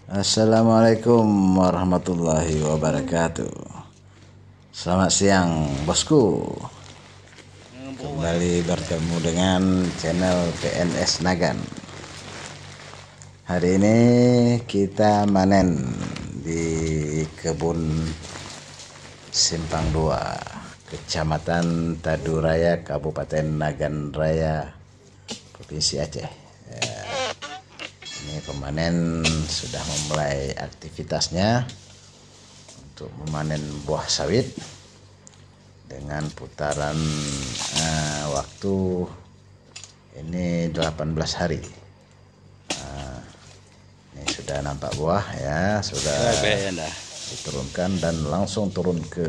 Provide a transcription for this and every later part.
Assalamualaikum warahmatullahi wabarakatuh. Selamat siang bosku. Kembali bertemu dengan channel PNS Nagan. Hari ini kita manen di kebun Simpang 2, Kecamatan Taduraya, Kabupaten Nagan Raya, Provinsi Aceh. Ini pemanen sudah memulai aktivitasnya untuk memanen buah sawit dengan putaran waktu ini 18 hari. Ini sudah nampak buah ya, sudah diturunkan dan langsung turun ke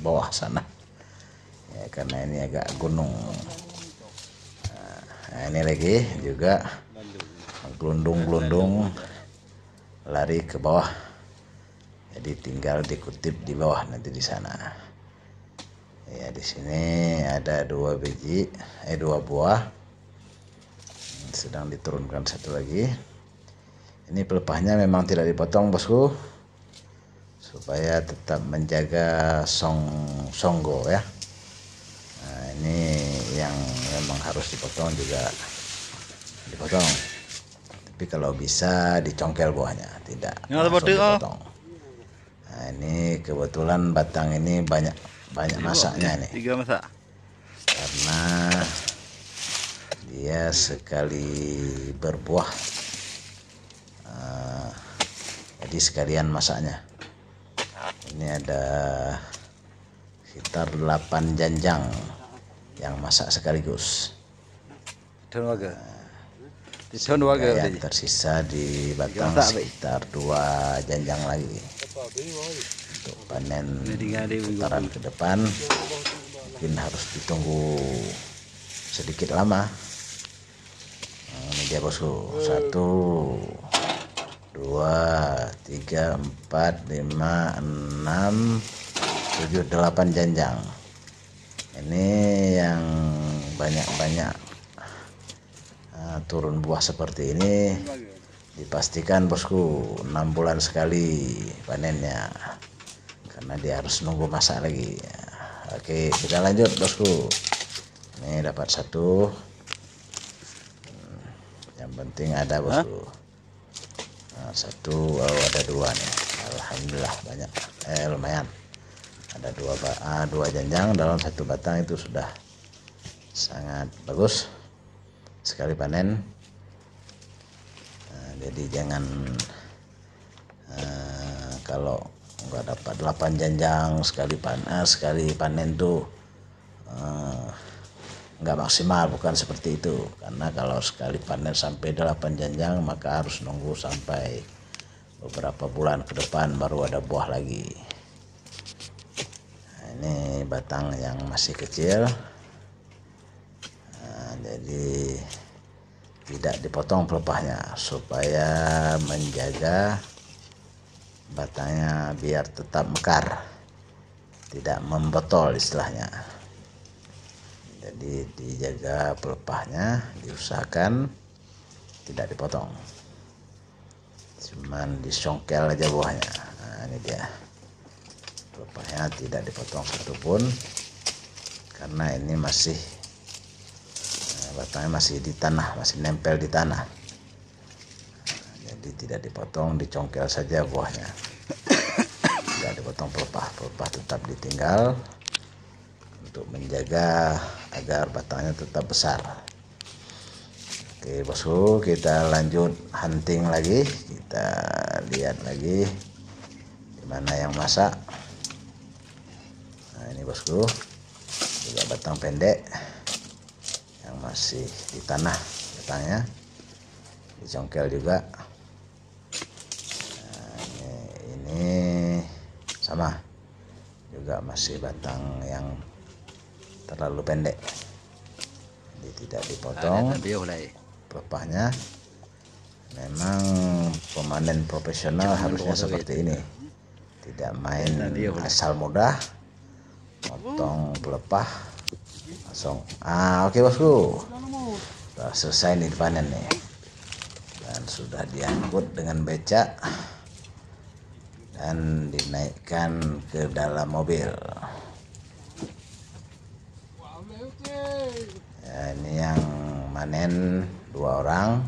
bawah sana ya, karena ini agak gunung. Nah, ini lagi juga gelundung-gelundung lari ke bawah, jadi tinggal dikutip di bawah nanti di sana ya. Di sini ada dua buah sedang diturunkan, satu lagi. Ini pelepahnya memang tidak dipotong bosku, supaya tetap menjaga songgo ya. Nah, ini yang memang harus dipotong juga dipotong, tapi kalau bisa dicongkel buahnya, tidak langsung dipotong. Nah, ini kebetulan batang ini banyak masaknya nih, karena dia sekali berbuah, jadi sekalian masaknya. Ini ada sekitar 8 janjang yang masak sekaligus. Yang tersisa di batang sekitar 2 janjang lagi untuk panen putaran ke depan. Mungkin harus ditunggu sedikit lama. Nah, ini dia bosku, 1, 2, 3, 4, 5, 6, 7, 8 janjang. Ini yang banyak-banyak turun buah seperti ini dipastikan bosku 6 bulan sekali panennya, karena dia harus nunggu masak lagi. Oke, kita lanjut bosku. Ini dapat 1, yang penting ada bosku. Nah, 1, ada 2 nih, alhamdulillah banyak, lumayan. Ada 2 janjang dalam 1 batang, itu sudah sangat bagus sekali panen. Nah, jadi jangan kalau nggak dapat 8 janjang sekali panen tuh nggak maksimal, bukan seperti itu. Karena kalau sekali panen sampai 8 janjang, maka harus nunggu sampai beberapa bulan ke depan baru ada buah lagi. Nah, ini batang yang masih kecil, jadi tidak dipotong pelepahnya supaya menjaga batangnya biar tetap mekar, tidak membotol istilahnya. Jadi dijaga pelepahnya, diusahakan tidak dipotong, cuman disongkel aja buahnya. Nah, ini dia pelepahnya, tidak dipotong satupun, karena ini masih batangnya masih di tanah, masih nempel di tanah. Jadi tidak dipotong, dicongkel saja buahnya. Tidak dipotong pelepah tetap ditinggal untuk menjaga agar batangnya tetap besar. Oke bosku, kita lanjut hunting lagi. Kita lihat lagi di mana yang masak. Nah, ini bosku, juga batang pendek yang masih di tanah, batangnya dicongkel juga. Nah, ini sama juga, masih batang yang terlalu pendek, jadi tidak dipotong pelepahnya. Memang pemanen profesional harusnya seperti ini, tidak main asal mudah potong pelepah langsung. Oke bosku, sudah selesai nih panen nih, dan sudah diangkut dengan becak. dan dinaikkan ke dalam mobil. Ya, ini yang manen 2 orang.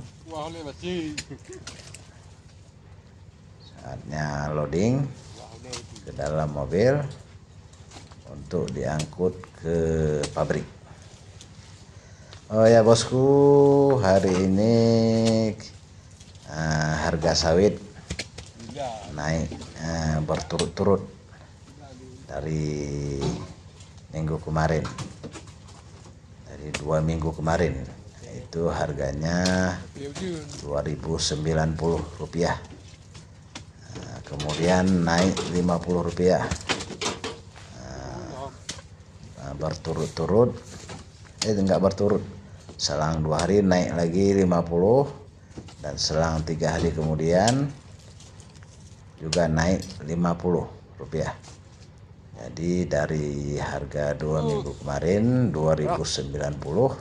Saatnya loading ke dalam mobil untuk diangkut ke pabrik. Oh ya bosku, hari ini harga sawit naik berturut-turut dari minggu kemarin, dari 2 minggu kemarin. Itu harganya Rp2.090. Kemudian naik Rp50. Berturut-turut, enggak berturut, selang 2 hari naik lagi 50, dan selang 3 hari kemudian juga naik Rp50. Jadi dari harga 2 minggu kemarin 2.090,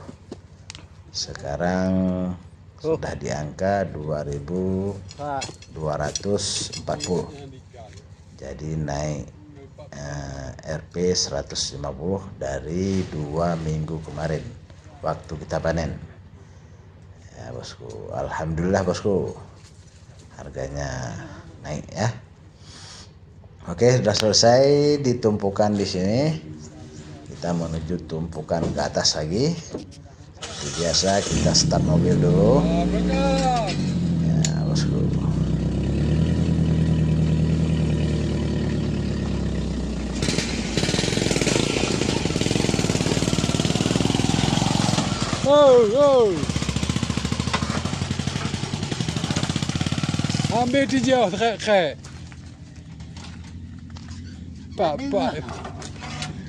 sekarang sudah di angka 2.240. Jadi naik Rp 150 dari 2 minggu kemarin waktu kita panen. Ya bosku, alhamdulillah bosku, harganya naik ya. Oke, sudah selesai ditumpukan di sini. Kita menuju tumpukan ke atas lagi. Seperti biasa kita start mobil dulu. Ya bosku. Ambil dia trek. Pak.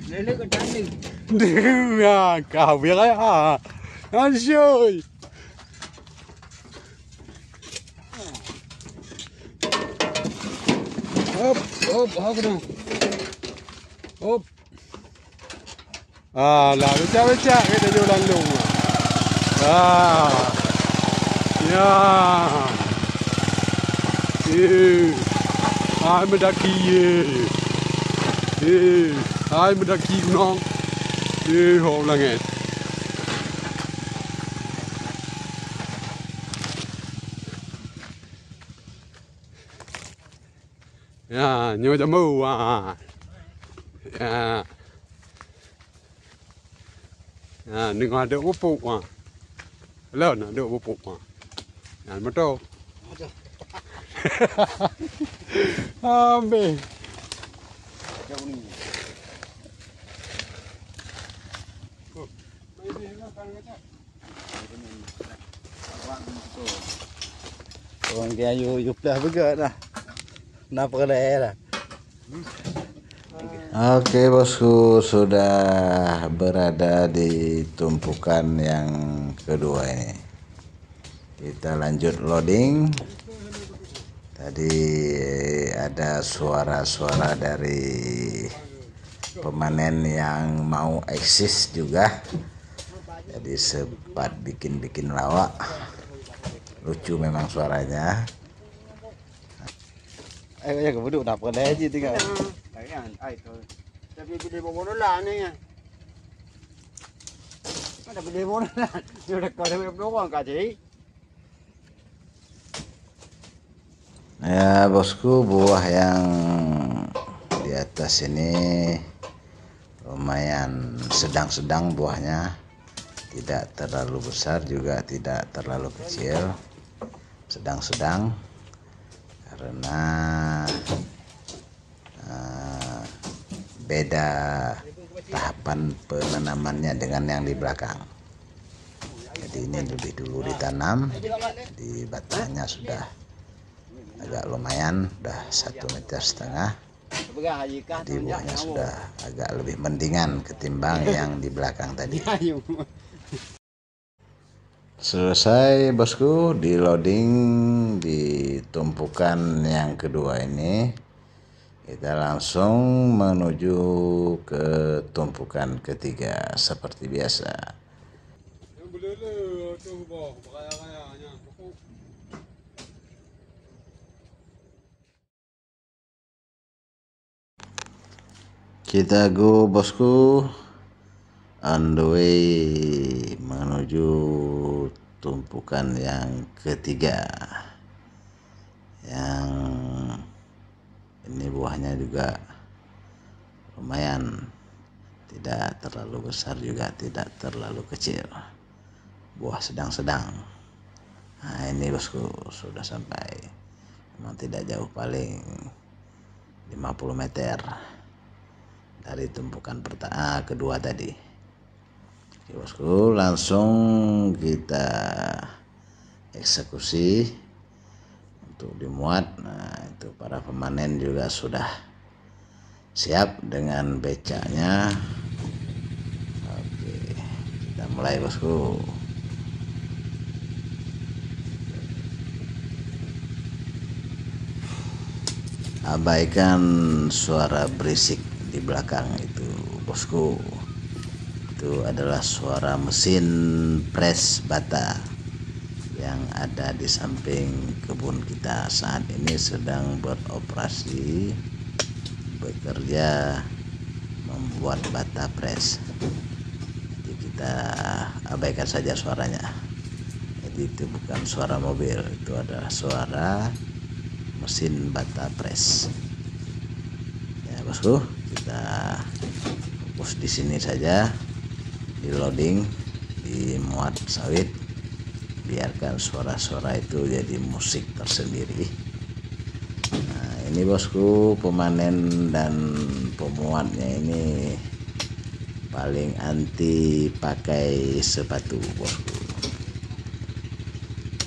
Lele ke tani. Dia kau biar Anjoy. Hop, dong. Hop. Lah, baca kita jualan dong. Ya. Mendaki mendaki gunung. Holangan. Ya, nyo jamu ya. Ya, đừng có đỡ bụng mà. Lớn là đỡ bụng mà. Ăn mất đâu. Ambil. Orang dia yuk dah bergerak dah. Nak perleh lah. Oke bosku, sudah berada di tumpukan yang kedua ini. Kita lanjut loading. Tadi ada suara-suara dari pemanen yang mau eksis juga. Jadi sempat bikin lawak. Lucu memang suaranya. Ya kebuduk nak perleh je tinggal. Tapi beli $5 ni. Ada beli $5. Dia dah kau dah berapa kali? Ya bosku, buah yang di atas ini lumayan sedang-sedang buahnya, tidak terlalu besar juga tidak terlalu kecil, sedang-sedang, karena beda tahapan penanamannya dengan yang di belakang. Jadi ini lebih dulu ditanam, di batangnya sudah agak lumayan, udah 1,5 meter. Jadi buahnya sudah agak lebih mendingan ketimbang yang di belakang tadi. Selesai bosku di loading di tumpukan yang kedua ini. Kita langsung menuju ke tumpukan ketiga seperti biasa. Kita go bosku, on the way menuju tumpukan yang ketiga, yang ini buahnya juga lumayan, tidak terlalu besar juga tidak terlalu kecil, buah sedang-sedang. Nah ini bosku sudah sampai, memang tidak jauh, paling 50 meter dari tumpukan kedua tadi. Oke bosku, langsung kita eksekusi untuk dimuat. Nah itu para pemanen juga sudah siap dengan becanya. Oke, kita mulai bosku. Abaikan suara berisik di belakang itu bosku. Itu adalah suara mesin pres bata yang ada di samping kebun kita saat ini sedang beroperasi, bekerja membuat bata pres. Jadi kita abaikan saja suaranya. Jadi itu bukan suara mobil, itu adalah suara mesin bata pres. Ya bosku, kita fokus di sini saja, di loading, di muat sawit. Biarkan suara-suara itu jadi musik tersendiri. Nah ini bosku, pemanen dan pemuatnya ini paling anti pakai sepatu bosku.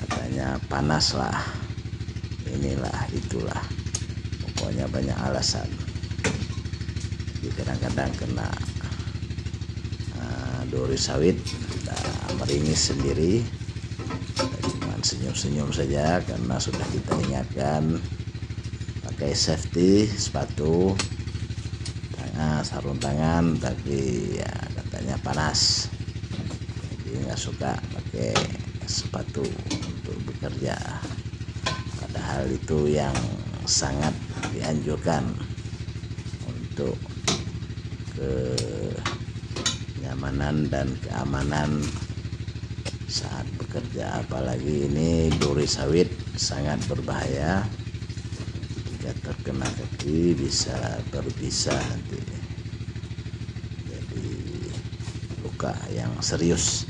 Katanya panas lah, inilah itulah, pokoknya banyak alasan. Jadi kadang-kadang kena duri sawit, meringis sendiri. Cuma senyum-senyum saja karena sudah kita ingatkan pakai safety, sepatu, sarung tangan, tapi ya katanya panas, jadi nggak suka pakai sepatu untuk bekerja. Padahal itu yang sangat dianjurkan untuk kenyamanan dan keamanan saat bekerja. Apalagi ini duri sawit sangat berbahaya, jika terkena kaki bisa berbisa nanti, jadi luka yang serius.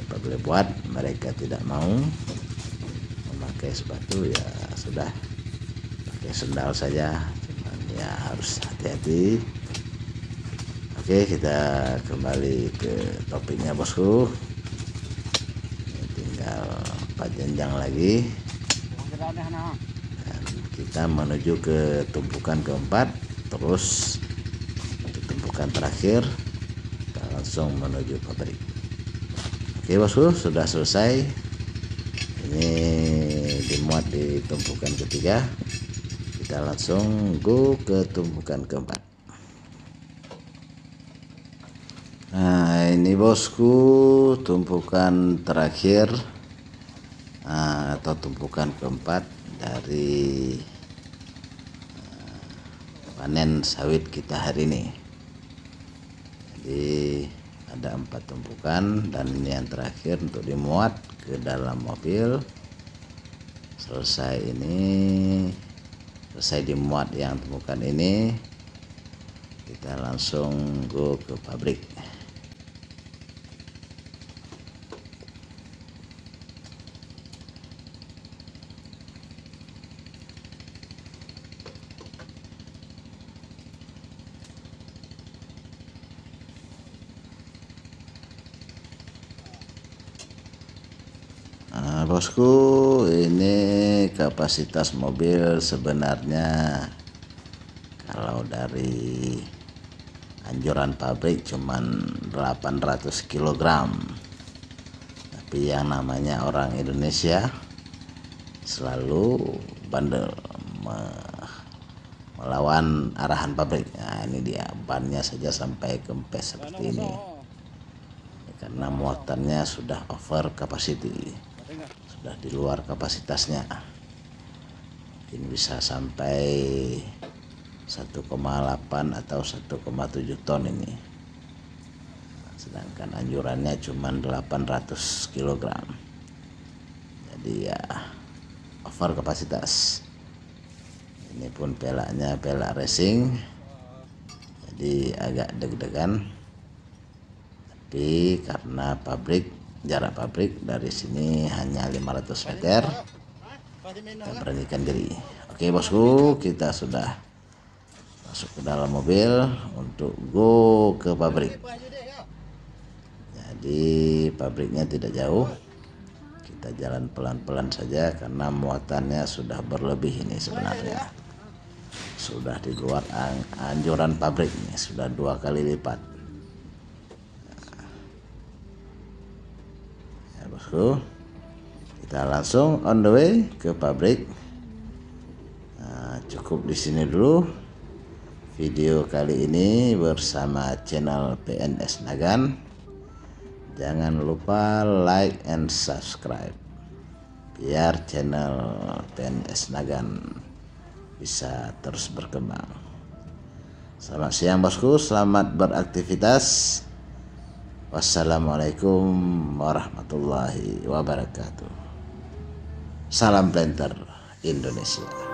Apa boleh buat, mereka tidak mau memakai sepatu, ya sudah pakai sendal saja, cuman ya harus hati-hati. Oke, kita kembali ke topiknya bosku. Ini tinggal 4 jenjang lagi dan kita menuju ke tumpukan keempat, terus ke tumpukan terakhir kita langsung menuju pabrik. Oke bosku, sudah selesai. Ini dimuat di tumpukan ketiga, kita langsung go ke tumpukan keempat. Nah ini bosku, tumpukan terakhir atau tumpukan keempat dari panen sawit kita hari ini. Jadi ada 4 tumpukan dan ini yang terakhir untuk dimuat ke dalam mobil. Selesai dimuat yang tumpukan ini, kita langsung go ke pabrik. Nah, bosku, ini kapasitas mobil sebenarnya kalau dari anjuran pabrik cuman 800 kg. Tapi yang namanya orang Indonesia selalu bandel melawan arahan pabrik. Nah ini dia, bannya saja sampai kempes seperti ini karena muatannya sudah over capacity, sudah di luar kapasitasnya. Mungkin bisa sampai 1,8 atau 1,7 ton ini, sedangkan anjurannya cuma 800 kg. Jadi ya over kapasitas. Ini pun pelaknya pelak racing, jadi agak deg-degan, tapi karena jarak pabrik dari sini hanya 500 meter, kita beranikan diri. Oke bosku, kita sudah masuk ke dalam mobil untuk go ke pabrik. Jadi pabriknya tidak jauh, kita jalan pelan-pelan saja karena muatannya sudah berlebih ini sebenarnya. Sudah di luar anjuran pabrik ini, sudah 2 kali lipat. Ya bosku, kita langsung on the way ke pabrik. Nah, cukup di sini dulu video kali ini bersama channel PNS Nagan. Jangan lupa like and subscribe biar channel PNS Nagan bisa terus berkembang. Selamat siang bosku, selamat beraktivitas. Wassalamualaikum warahmatullahi wabarakatuh. Salam Planter Indonesia.